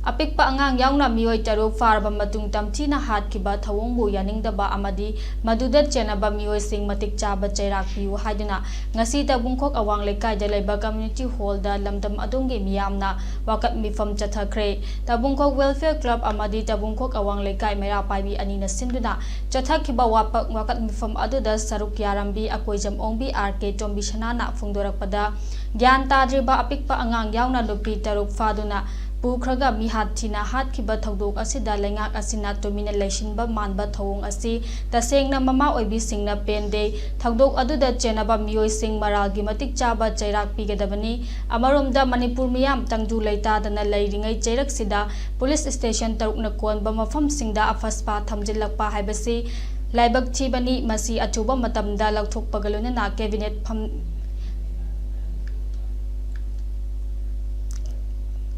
अपिक अंगांग यावना मियोय तरुक फारबा मतुंग तमथीना हातखिबा थवोंगबु यानिंगदबा अमदी मदुदा चेनबा मियोय सिंग मतिक चाबा चैराक पियु हाइदुना ngasi tabungkhok awang lekai da laiba community hall da lamdam adungge miyamna wakat mifam chathakre tabungkhok welfare club amadi tabungkhok awang lekai mera paibi anina sinduna chathakhiba wapak wakat mifam aduda saruk yarambi akoijam ongbi rk tombi shanana phungdorakpada gyan tadriba apikpa angang yauna lupi taruk faduna पुखरगा मिहात थिना हात खिबा थौदोक असिदा लेंगाक असिना तुमिना लेशिनबा मानबा थौंग असि तसेंगना mama ओइबि सिंगना पेंदे थौदोक अदुदा चेनबा मियोय सिंग मरागी मतिक चाबा चैराक पिगदबनी अमरोमदा मणिपुर मियाम तंगजु लैतादना लैरिंगै चैरक सिदा police station तरुकना कोनबा मफम सिंगदा अफसपा थमजिलकपा हाइबसि लाइबक थिबनी मसि अचुबा मतमदा लौथोकपगलुना ना cabinet फम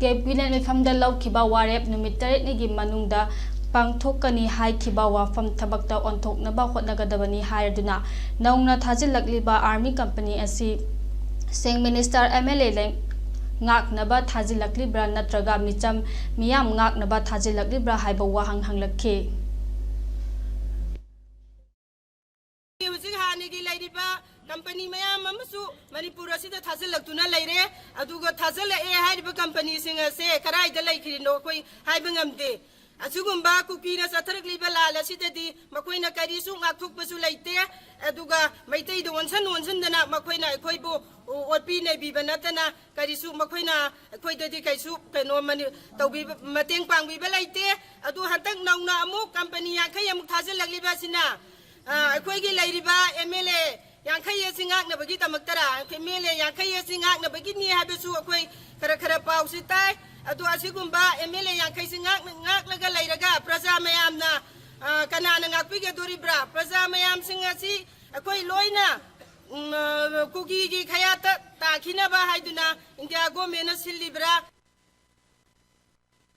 cabinet मिफमदा लौखिबा वारेप नुमित 8 निगी मनुंगदा पांगथोकनी हाइखिबा वाफम थबकता ओंथोकनबा होटनगदबनी हायरदुना नौना थाजिलकलिबा army company असि सिंग मिनिस्टर एमएलए लेंग ngaknaba thajilakliब्रा नत्रगा मिचम मियाम ngaknaba thajilakliब्रा हाइबा वाहंग हंगलखे कंपनी मैम मनपुर थाजलना लेरे थाजल कंपनी से कदाई लेखरीनो अखोदे कुकीना चथरक्लीब लाल मखोना करीसु गाथोपसु लेते मैतैद ओनसन ओनसनदना मखोना अखोइबु ओपी नैबीब नतना करीसु मखोना अखोइददि कैसु कनो तौबी मतेंग पांगबीब लेते अदु हंतक नौना अमुक कंपनी यांखै अमुक थाजलक्लीबसिना अखोइगी लेरिबा एमएलए यांखै सिंगाकनबगी तमक्तरा एमएलए यांखै सिंगाकनबगी नि हाबसु अखोइ खरा खरा पाउसि ताइ अदु असिगुम्बा एमएलए यांखै सिंगाकलगा लेरगा प्रजा मयामना कनाना गाकपिगदोरिब्रा प्रजा मयाम सिंगासि अखोइ लोइना कुकी की खयात ताखिनबा हाइदुना इंडिया गवर्नमेंट सिलिब्रा